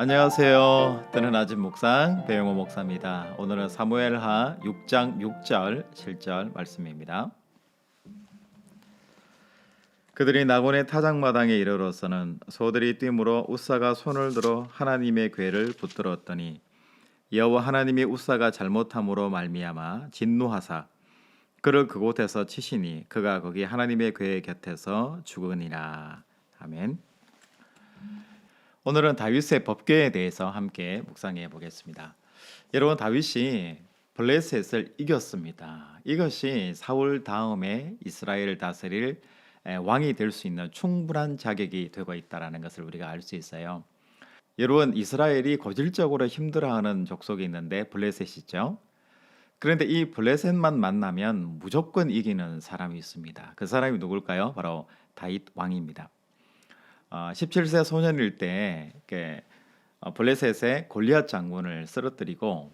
안녕하세요. 때는 아침 묵상 배영호 목사입니다. 오늘은 사무엘하 6장 6절 7절 말씀입니다. 그들이 나곤의 타작마당에 이르러서는 소들이 뛰므로 우사가 손을 들어 하나님의 궤를 붙들었더니 여호와 하나님이 우사가 잘못함으로 말미암아 진노하사 그를 그곳에서 치시니 그가 거기 하나님의 궤 곁에서 죽으니라. 아멘. 오늘은 다윗의 법궤에 대해서 함께 묵상해 보겠습니다. 여러분, 다윗이 블레셋을 이겼습니다. 이것이 사울 다음에 이스라엘을 다스릴 왕이 될 수 있는 충분한 자격이 되고 있다는 것을 우리가 알 수 있어요. 여러분, 이스라엘이 고질적으로 힘들어하는 족속이 있는데 블레셋이죠. 그런데 이 블레셋만 만나면 무조건 이기는 사람이 있습니다. 그 사람이 누굴까요? 바로 다윗 왕입니다. 17세 소년일 때 블레셋의 골리앗 장군을 쓰러뜨리고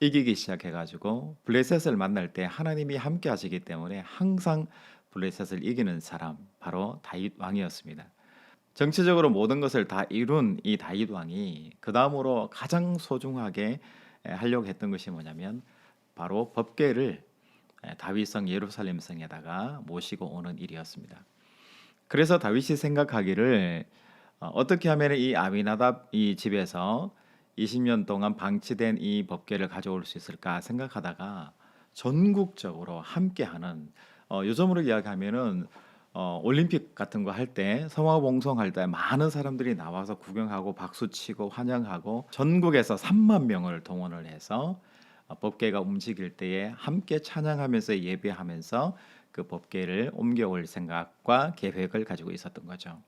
이기기 시작해가지고 블레셋을 만날 때 하나님이 함께 하시기 때문에 항상 블레셋을 이기는 사람, 바로 다윗 왕이었습니다. 정치적으로 모든 것을 다 이룬 이 다윗 왕이 그 다음으로 가장 소중하게 하려고 했던 것이 뭐냐면 바로 법궤를 다윗성 예루살렘 성에다가 모시고 오는 일이었습니다. 그래서 다윗이 생각하기를 어떻게 하면 이 아비나답 이 집에서 20년 동안 방치된 이 법궤를 가져올 수 있을까 생각하다가 전국적으로 함께하는, 요즘으로 이야기하면은 올림픽 같은 거 할 때, 성화봉송할 때 많은 사람들이 나와서 구경하고 박수치고 환영하고 전국에서 3만 명을 동원을 해서 법궤가 움직일 때에 함께 찬양하면서 예배하면서 그 법궤를 옮겨올 생각과 계획을 가지고 있었던 거죠.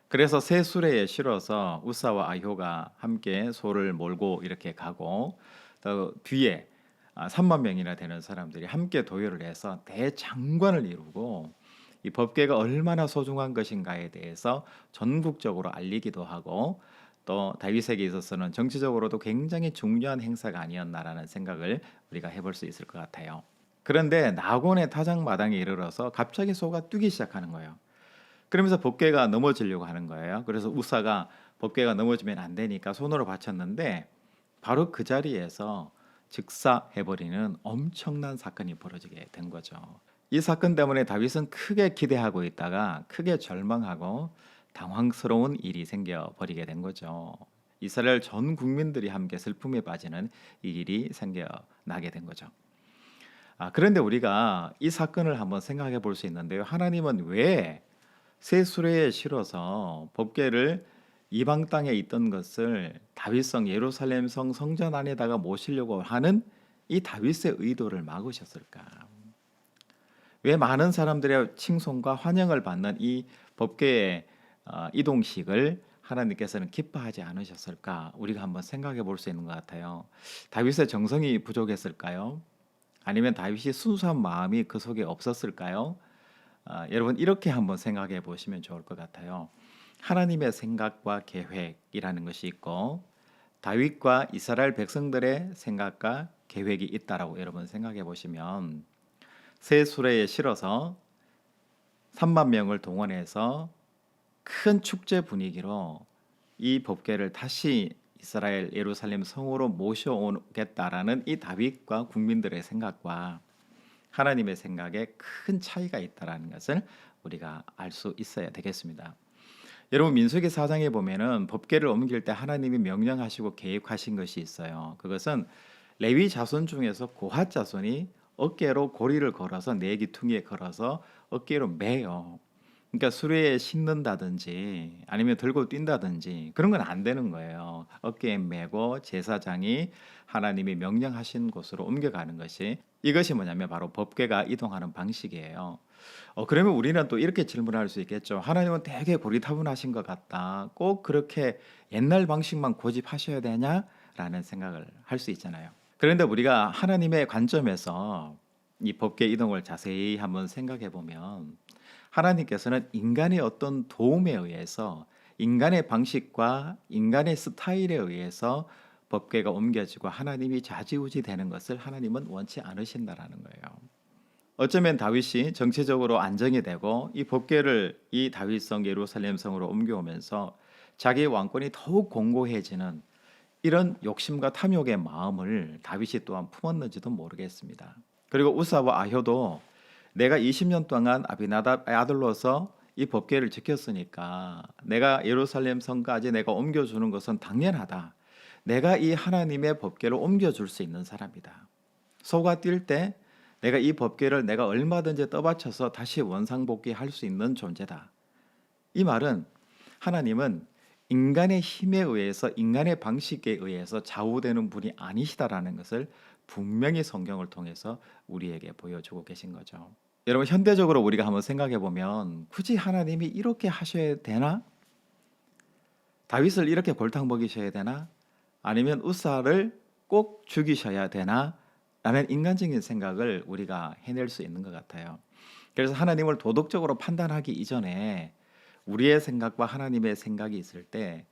그래서 새 수레에 실어서 우사와 아효가 함께 소를 몰고 이렇게 가고, 또 뒤에 3만 명이나 되는 사람들이 함께 도열을 해서 대장관을 이루고 이 법궤가 얼마나 소중한 것인가에 대해서 전국적으로 알리기도 하고, 또 다윗에게 있어서는 정치적으로도 굉장히 중요한 행사가 아니었나라는 생각을 우리가 해볼 수 있을 것 같아요. 그런데 나곤의 타작마당에 이르러서 갑자기 소가 뛰기 시작하는 거예요. 그러면서 법궤가 넘어지려고 하는 거예요. 그래서 우사가 법궤가 넘어지면 안 되니까 손으로 받쳤는데 바로 그 자리에서 즉사해버리는 엄청난 사건이 벌어지게 된 거죠. 이 사건 때문에 다윗은 크게 기대하고 있다가 크게 절망하고 당황스러운 일이 생겨버리게 된 거죠. 이스라엘 전 국민들이 함께 슬픔에 빠지는 이 일이 생겨나게 된 거죠. 그런데 우리가 이 사건을 한번 생각해 볼 수 있는데요. 하나님은 왜 새 수레에 실어서 법궤를 이방 땅에 있던 것을 다윗성 예루살렘 성 성전 안에다가 모시려고 하는 이 다윗의 의도를 막으셨을까? 왜 많은 사람들의 칭송과 환영을 받는 이 법궤의 이동식을 하나님께서는 기뻐하지 않으셨을까? 우리가 한번 생각해 볼 수 있는 것 같아요. 다윗의 정성이 부족했을까요? 아니면 다윗이 순수한 마음이 그 속에 없었을까요? 여러분, 이렇게 한번 생각해 보시면 좋을 것 같아요. 하나님의 생각과 계획이라는 것이 있고 다윗과 이스라엘 백성들의 생각과 계획이 있다라고 여러분 생각해 보시면, 새 수레에 실어서 3만 명을 동원해서 큰 축제 분위기로 이 법궤를 다시 이스라엘 예루살렘 성으로 모셔오겠다라는 이 다윗과 국민들의 생각과 하나님의 생각에 큰 차이가 있다라는 것을 우리가 알 수 있어야 되겠습니다. 여러분, 민수기 4장에 보면은 법궤를 옮길 때 하나님이 명령하시고 계획하신 것이 있어요. 그것은 레위 자손 중에서 고핫 자손이 어깨로 고리를 걸어서 네 귀퉁이에 걸어서 어깨로 매요. 그러니까 수레에 싣는다든지 아니면 들고 뛴다든지 그런 건 안 되는 거예요. 어깨에 메고 제사장이 하나님이 명령하신 곳으로 옮겨가는 것이, 이것이 뭐냐면 바로 법궤가 이동하는 방식이에요. 그러면 우리는 또 이렇게 질문할 수 있겠죠. 하나님은 되게 고리타분하신 것 같다. 꼭 그렇게 옛날 방식만 고집하셔야 되냐라는 생각을 할 수 있잖아요. 그런데 우리가 하나님의 관점에서 이 법궤 이동을 자세히 한번 생각해 보면, 하나님께서는 인간의 어떤 도움에 의해서, 인간의 방식과 인간의 스타일에 의해서 법궤가 옮겨지고 하나님이 좌지우지 되는 것을 하나님은 원치 않으신다라는 거예요. 어쩌면 다윗이 정치적으로 안정이 되고 이 법궤를 이 다윗성 예루살렘 성으로 옮겨오면서 자기의 왕권이 더욱 공고해지는, 이런 욕심과 탐욕의 마음을 다윗이 또한 품었는지도 모르겠습니다. 그리고 우사와 아효도 내가 20년 동안 아비나답의 아들로서 이 법궤를 지켰으니까 내가 예루살렘 성까지 내가 옮겨주는 것은 당연하다. 내가 이 하나님의 법궤를 옮겨줄 수 있는 사람이다. 소가 뛸 때 내가 이 법궤를 내가 얼마든지 떠받쳐서 다시 원상복귀할 수 있는 존재다. 이 말은 하나님은 인간의 힘에 의해서 인간의 방식에 의해서 좌우되는 분이 아니시다라는 것을 분명히 성경을 통해서 우리에게 보여주고 계신 거죠. 여러분 현대적으로 우리가 한번 생각해 보면 굳이 하나님이 이렇게 하셔야 되나? 다윗을 이렇게 골탕 먹이셔야 되나? 아니면 우사를 꼭 죽이셔야 되나? 라는 인간적인 생각을 우리가 해낼 수 있는 것 같아요. 그래서 하나님을 도덕적으로 판단하기 이전에 우리의 생각과 하나님의 생각이 있을 때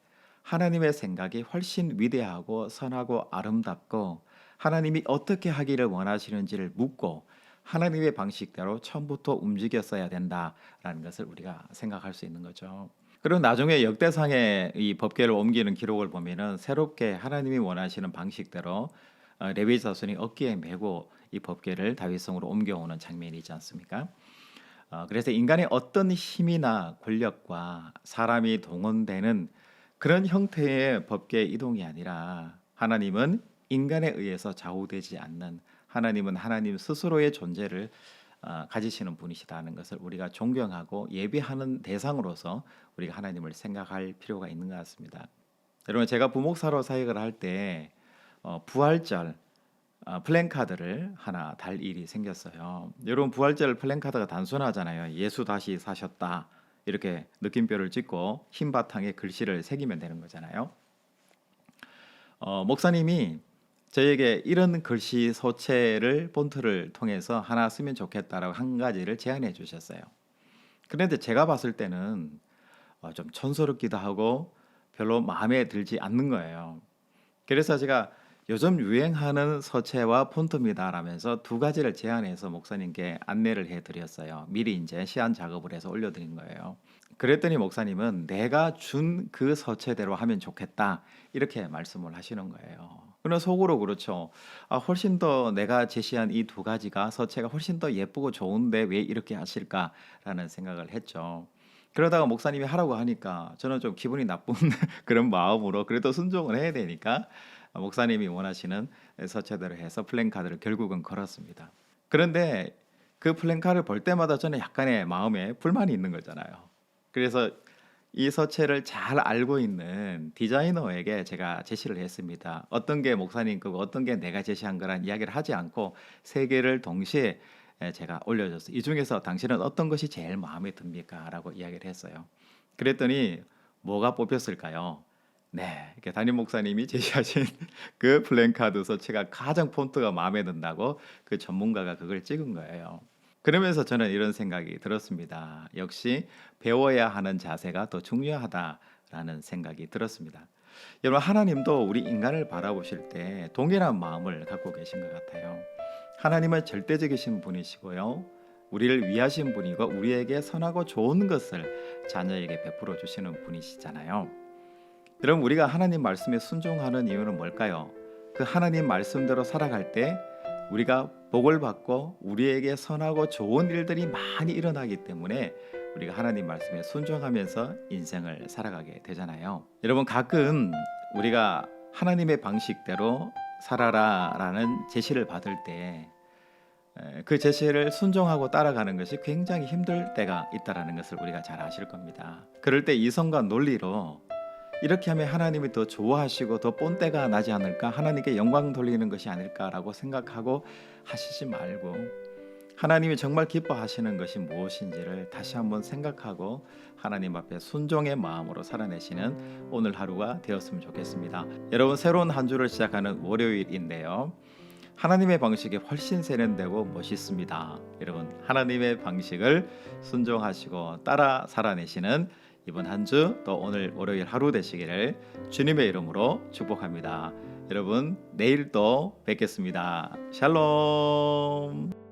하나님의 생각이 훨씬 위대하고 선하고 아름답고 하나님이 어떻게 하기를 원하시는지를 묻고 하나님의 방식대로 처음부터 움직였어야 된다라는 것을 우리가 생각할 수 있는 거죠. 그리고 나중에 역대상에 이 법궤를 옮기는 기록을 보면은 새롭게 하나님이 원하시는 방식대로 레위 자손이 어깨에 메고 이 법궤를 다윗성으로 옮겨오는 장면이 있지 않습니까? 그래서 인간의 어떤 힘이나 권력과 사람이 동원되는 그런 형태의 법궤 이동이 아니라 하나님은 인간에 의해서 좌우되지 않는 하나님은 하나님 스스로의 존재를 가지시는 분이시다는 것을 우리가 존경하고 예비하는 대상으로서 우리가 하나님을 생각할 필요가 있는 것 같습니다. 여러분 제가 부목사로 사역을 할 때 부활절 플랜카드를 하나 달 일이 생겼어요. 여러분 부활절 플랜카드가 단순하잖아요. 예수 다시 사셨다 이렇게 느낌표를 찍고 흰 바탕에 글씨를 새기면 되는 거잖아요. 목사님이 저에게 이런 글씨 소체를 폰트를 통해서 하나 쓰면 좋겠다라고 한 가지를 제안해 주셨어요. 그런데 제가 봤을 때는 좀 촌스럽기도 하고 별로 마음에 들지 않는 거예요. 그래서 제가 요즘 유행하는 서체와 폰트입니다 라면서 두 가지를 제안해서 목사님께 안내를 해드렸어요. 미리 이제 시안 작업을 해서 올려드린 거예요. 그랬더니 목사님은 내가 준 그 서체대로 하면 좋겠다 이렇게 말씀을 하시는 거예요. 그러나 속으로 그렇죠. 훨씬 더 내가 제시한 이 두 가지가 서체가 훨씬 더 예쁘고 좋은데 왜 이렇게 하실까라는 생각을 했죠. 그러다가 목사님이 하라고 하니까 저는 좀 기분이 나쁜 그런 마음으로 그래도 순종을 해야 되니까 목사님이 원하시는 서체대로 해서 플랜카드를 결국은 걸었습니다. 그런데 그 플랜카드를 볼 때마다 저는 약간의 마음에 불만이 있는 거잖아요. 그래서 이 서체를 잘 알고 있는 디자이너에게 제가 제시를 했습니다. 어떤 게 목사님 거고 어떤 게 내가 제시한 거란 이야기를 하지 않고 세 개를 동시에 제가 올려줬어요. 이 중에서 당신은 어떤 것이 제일 마음에 듭니까? 라고 이야기를 했어요. 그랬더니 뭐가 뽑혔을까요? 네, 이렇게 담임 목사님이 제시하신 그 플랜카드 서체가 가장 폰트가 마음에 든다고 그 전문가가 그걸 찍은 거예요. 그러면서 저는 이런 생각이 들었습니다. 역시 배워야 하는 자세가 더 중요하다라는 생각이 들었습니다. 여러분 하나님도 우리 인간을 바라보실 때 동일한 마음을 갖고 계신 것 같아요. 하나님은 절대적이신 분이시고요. 우리를 위하신 분이고 우리에게 선하고 좋은 것을 자녀에게 베풀어 주시는 분이시잖아요. 여러분 우리가 하나님 말씀에 순종하는 이유는 뭘까요? 그 하나님 말씀대로 살아갈 때 우리가 복을 받고 우리에게 선하고 좋은 일들이 많이 일어나기 때문에 우리가 하나님 말씀에 순종하면서 인생을 살아가게 되잖아요. 여러분 가끔 우리가 하나님의 방식대로 살아라라는 제시를 받을 때 그 제시를 순종하고 따라가는 것이 굉장히 힘들 때가 있다는 것을 우리가 잘 아실 겁니다. 그럴 때 이성과 논리로 이렇게 하면 하나님이 더 좋아하시고 더 본때가 나지 않을까, 하나님께 영광 돌리는 것이 아닐까라고 생각하고 하시지 말고 하나님이 정말 기뻐하시는 것이 무엇인지를 다시 한번 생각하고 하나님 앞에 순종의 마음으로 살아내시는 오늘 하루가 되었으면 좋겠습니다. 여러분 새로운 한 주를 시작하는 월요일인데요. 하나님의 방식이 훨씬 세련되고 멋있습니다. 여러분 하나님의 방식을 순종하시고 따라 살아내시는 이번 한 주 또 오늘 월요일 하루 되시기를 주님의 이름으로 축복합니다. 여러분 내일 또 뵙겠습니다. 샬롬.